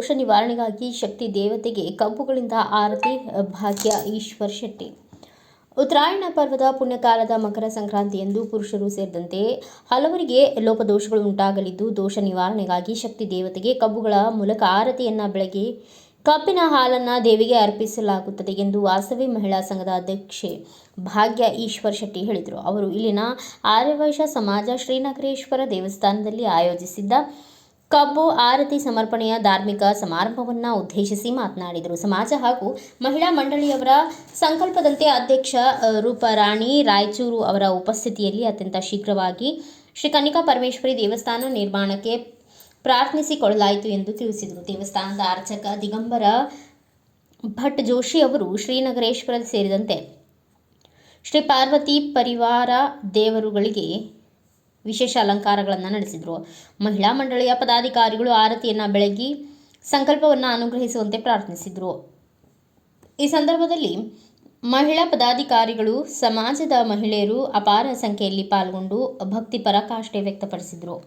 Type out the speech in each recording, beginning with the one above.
ದೋಷ ನಿವಾರಣೆಗಾಗಿ ಶಕ್ತಿ ದೇವತೆಗೆ ಕಬ್ಬುಗಳಿಂದ ಆರತಿ. ಭಾಗ್ಯ ಈಶ್ವರ್ ಶೆಟ್ಟಿ. ಉತ್ತರಾಯಣ ಪರ್ವದ ಪುಣ್ಯಕಾಲದ ಮಕರ ಸಂಕ್ರಾಂತಿಯಂದು ಪುರುಷರು ಸೇರಿದಂತೆ ಹಲವರಿಗೆ ಲೋಪದೋಷಗಳು ಉಂಟಾಗಲಿದ್ದು, ದೋಷ ನಿವಾರಣೆಗಾಗಿ ಶಕ್ತಿ ದೇವತೆಗೆ ಕಬ್ಬುಗಳ ಮೂಲಕ ಆರತಿಯನ್ನ ಬೆಳಗ್ಗೆ ಕಬ್ಬಿನ ಹಾಲನ್ನು ದೇವಿಗೆ ಅರ್ಪಿಸಲಾಗುತ್ತದೆ ಎಂದು ವಾಸವಿ ಮಹಿಳಾ ಸಂಘದ ಅಧ್ಯಕ್ಷೆ ಭಾಗ್ಯ ಈಶ್ವರ್ ಶೆಟ್ಟಿ ಹೇಳಿದರು. ಅವರು ಇಲ್ಲಿನ ಆರ್ಯವೈಶ್ಯ ಸಮಾಜ ಶ್ರೀನಗರೇಶ್ವರ ದೇವಸ್ಥಾನದಲ್ಲಿ ಆಯೋಜಿಸಿದ್ದ ಕಬ್ಬು ಆರತಿ ಸಮರ್ಪಣೆಯ ಧಾರ್ಮಿಕ ಸಮಾರಂಭವನ್ನು ಉದ್ದೇಶಿಸಿ ಮಾತನಾಡಿದರು. ಸಮಾಜ ಹಾಗೂ ಮಹಿಳಾ ಮಂಡಳಿಯವರ ಸಂಕಲ್ಪದಂತೆ ಅಧ್ಯಕ್ಷ ರೂಪರಾಣಿ ರಾಯಚೂರು ಅವರ ಉಪಸ್ಥಿತಿಯಲ್ಲಿ ಅತ್ಯಂತ ಶೀಘ್ರವಾಗಿ ಶ್ರೀ ಕನ್ನಿಕಾ ಪರಮೇಶ್ವರಿ ದೇವಸ್ಥಾನ ನಿರ್ಮಾಣಕ್ಕೆ ಪ್ರಾರ್ಥಿಸಿಕೊಳ್ಳಲಾಯಿತು ಎಂದು ತಿಳಿಸಿದರು. ದೇವಸ್ಥಾನದ ಅರ್ಚಕ ದಿಗಂಬರ ಭಟ್ ಜೋಶಿ ಅವರು ಶ್ರೀನಗರೇಶ್ವರ ಸೇರಿದಂತೆ ಶ್ರೀ ಪಾರ್ವತಿ ಪರಿವಾರ ದೇವರುಗಳಿಗೆ ವಿಶೇಷ ಅಲಂಕಾರಗಳನ್ನು ನಡೆಸಿದರು. ಮಹಿಳಾ ಮಂಡಳಿಯ ಪದಾಧಿಕಾರಿಗಳು ಆರತಿಯನ್ನು ಬೆಳಗಿ ಸಂಕಲ್ಪವನ್ನು ಅನುಗ್ರಹಿಸುವಂತೆ ಪ್ರಾರ್ಥಿಸಿದರು. ಈ ಸಂದರ್ಭದಲ್ಲಿ ಮಹಿಳಾ ಪದಾಧಿಕಾರಿಗಳು, ಸಮಾಜದ ಮಹಿಳೆಯರು ಅಪಾರ ಸಂಖ್ಯೆಯಲ್ಲಿ ಪಾಲ್ಗೊಂಡು ಭಕ್ತಿ ಪರಾಕಾಷ್ಠೆ ವ್ಯಕ್ತಪಡಿಸಿದರು.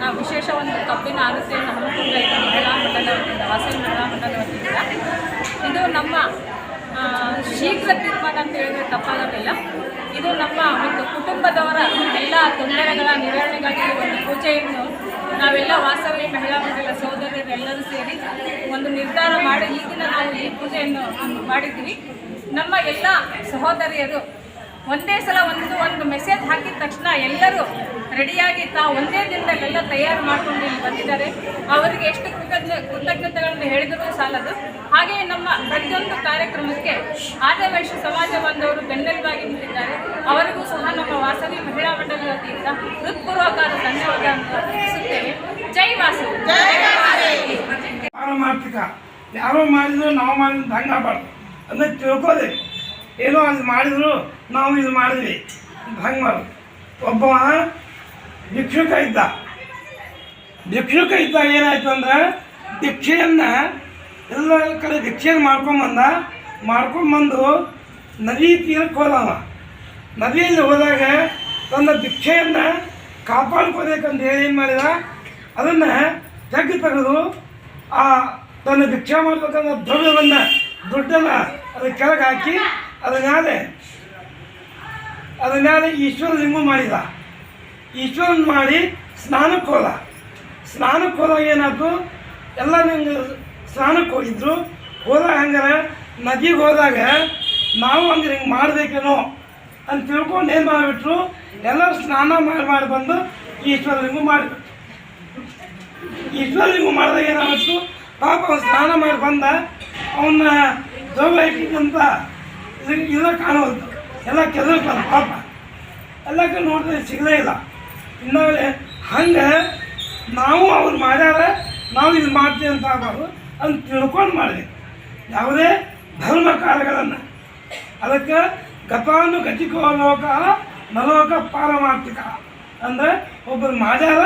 ನಾವು ವಿಶೇಷ ಒಂದು ಕಬ್ಬಿನ ಆರತಿಯನ್ನು ಹಮ್ಮಿಕೊಂಡಿದ್ದ ಮಹಿಳಾ ಮಂಡಲ ವತಿಯಿಂದ ವಾಸವಿ ಮಹಿಳಾ ಮಂಡಲ ವತಿಯಿಂದ ಇದು ನಮ್ಮ ಶೀಘ್ರ ತೀರ್ಮಾನ ಅಂತ ಹೇಳಿದರೆ ತಪ್ಪಾಗೋದಿಲ್ಲ. ಇದು ನಮ್ಮ ಒಂದು ಕುಟುಂಬದವರ ಎಲ್ಲ ತೊಂದರೆಗಳ ನಿವಾರಣೆಗಾಗಿ ಒಂದು ಪೂಜೆಯನ್ನು ನಾವೆಲ್ಲ ವಾಸವಿ ಮಹಿಳಾ ಮಂಡಲ ಸಹೋದರರೆಲ್ಲರೂ ಸೇರಿ ಒಂದು ನಿರ್ಧಾರ ಮಾಡಿ ಈ ದಿನ ನಾವು ಈ ಪೂಜೆಯನ್ನು ಮಾಡಿದ್ದೀವಿ. ನಮ್ಮ ಎಲ್ಲ ಸಹೋದರಿಯರು ಒಂದೇ ಸಲ ಒಂದು ಮೆಸೇಜ್ ಹಾಕಿದ ತಕ್ಷಣ ಎಲ್ಲರೂ ರೆಡಿಯಾಗಿ ತಾವು ಒಂದೇ ದಿನದಲ್ಲೆಲ್ಲ ತಯಾರು ಮಾಡಿಕೊಂಡು ಇಲ್ಲಿ ಬಂದಿದ್ದಾರೆ. ಅವರಿಗೆ ಎಷ್ಟು ಕೃತಜ್ಞತೆಗಳನ್ನು ಹೇಳಿದರೂ ಸಾಲದು. ಹಾಗೆಯೇ ನಮ್ಮ ಪ್ರತಿಯೊಂದು ಕಾರ್ಯಕ್ರಮಕ್ಕೆ ಆರ್ಯವೈಶ್ಯ ಸಮಾಜ ಬಾಂಧವರು ಬೆನ್ನೆಲುಬಾಗಿ ನಿಂತಿದ್ದಾರೆ. ಅವರಿಗೂ ಸಹ ನಮ್ಮ ವಾಸವಿ ಮಹಿಳಾ ಮಂಡಲ ವತಿಯಿಂದ ಹೃತ್ಪೂರ್ವಕ ಧನ್ಯವಾದವನ್ನು ಅರ್ಪಿಸುತ್ತೇವೆ. ಜೈ ವಾಸವಿ. ಪಾರಮಾರ್ಥಿಕ ಯಾರೋ ಮಾಡಿದ್ರು ನಾವು ಮಾಡಿದ್ರು ಹಂಗೆ ಆಗಬಾರ್ದು ಅಂದರೆ ತಿಳ್ಕೋಬೇಕು. ಏನೋ ಅದು ಮಾಡಿದ್ರು ನಾವು ಇದು ಮಾಡಿದ್ವಿ ಹಂಗೆ ಮಾಡೋದು. ಒಬ್ಬ ಭಿಕ್ಷುಕ ಇದ್ದ ಏನಾಯ್ತು ಅಂದ್ರೆ ಭಿಕ್ಷೆಯನ್ನು ಎಲ್ಲ ಕಡೆ ಭಿಕ್ಷೆಯನ್ನು ಮಾಡ್ಕೊಂಬಂದು ನದಿ ತೀರಕ್ಕೆ ಹೋದವ. ನದಿಯಲ್ಲಿ ಹೋದಾಗ ತನ್ನ ಭಿಕ್ಷೆಯನ್ನು ಕಾಪಾಡ್ಕೋಬೇಕಂತ ಹೇಳಿ ಏನು ಮಾಡಿದ, ಅದನ್ನು ಜಗ್ಗಿ ತೆಗೆದು ತನ್ನ ಭಿಕ್ಷೆ ಮಾಡ್ಬೇಕಂದ್ರೆ ದುಡ್ಡನ್ನು ಅದರ ಕೆಳಗೆ ಹಾಕಿ ಅದ್ರ ಮೇಲೆ ಈಶ್ವರ ಲಿಂಗ ಮಾಡಿದ. ಈಶ್ವರನ ಮಾಡಿ ಸ್ನಾನಕ್ಕೆ ಹೋದಾಗ ಏನಾಯ್ತು, ಎಲ್ಲ ನಿಂಗೆ ಸ್ನಾನಕ್ಕೆ ಹೋದಾಗ ಹಂಗಾರೆ ನದಿಗೆ ಹೋದಾಗ ನಾವು ಹಂಗೆ ಹಿಂಗೆ ಮಾಡಬೇಕೇನೋ ಅಂತ ತಿಳ್ಕೊಂಡು ಏನು ಮಾಡಿಬಿಟ್ರು, ಎಲ್ಲರೂ ಸ್ನಾನ ಮಾಡಿ ಬಂದು ಈಶ್ವರ ಲಿಂಗ ಮಾಡಿಬಿಟ್ರು. ಈಶ್ವರ ಲಿಂಗ ಮಾಡಿದಾಗ ಏನಾಗಿತ್ತು, ಪಾಪ ಅವ್ನು ಸ್ನಾನ ಮಾಡಿ ಬಂದ, ಅವನ್ನ ಜೋಗ ಹಾಕಿದ್ದಂತ ಇಲ್ಲ ಕಾಣೋದು, ಎಲ್ಲ ಕೆದರ್ ಬಂದ ಪಾಪ ಎಲ್ಲಕ್ಕೆ ನೋಡಿದ್ರೆ ಸಿಗಲೇ ಇಲ್ಲ. ಇನ್ನಾಗಲೇ ಹಂಗೆ ನಾವು ಅವ್ರು ಮಾಡ್ಯಾರ ನಾವು ಇದು ಮಾಡ್ತೀವಿ ಅಂತ ಆಗಬಾರ್ದು ಅಂತ ತಿಳ್ಕೊಂಡು ಮಾಡಬೇಕು ಯಾವುದೇ ಧರ್ಮ ಕಾರ್ಯಗಳನ್ನು. ಅದಕ್ಕೆ ಗತಾನು ಗತಿಕೋ ಲೋಕ ನಲೋಕ ಪಾರಮಾರ್ಥಿಕ ಅಂದರೆ ಒಬ್ಬರು ಮಾಡ್ಯಾರ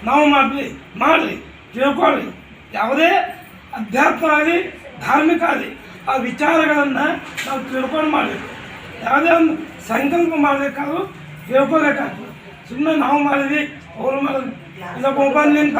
ನಾವು ಮಾಡಲಿ ತಿಳ್ಕೊಳ್ಳಿ. ಯಾವುದೇ ಅಧ್ಯಾತ್ಮ ಆಗಲಿ ಧಾರ್ಮಿಕ ಆಗಲಿ ಆ ವಿಚಾರಗಳನ್ನು ನಾವು ತಿಳ್ಕೊಂಡು ಮಾಡಬೇಕು. ಯಾವುದೇ ಒಂದು ಸಂಕಲ್ಪ ಮಾಡಬೇಕಾದ್ರೂ ತಿಳ್ಕೊಬೇಕಾಗ್ತದೆ. ಸುಮ್ಮನೆ ನಾವು ಮಾಡಿದ್ವಿ ಅವರು ಮಾಡಿದ್ವಿ ಇಲ್ಲ ಒಬ್ಬ ನಿಂತ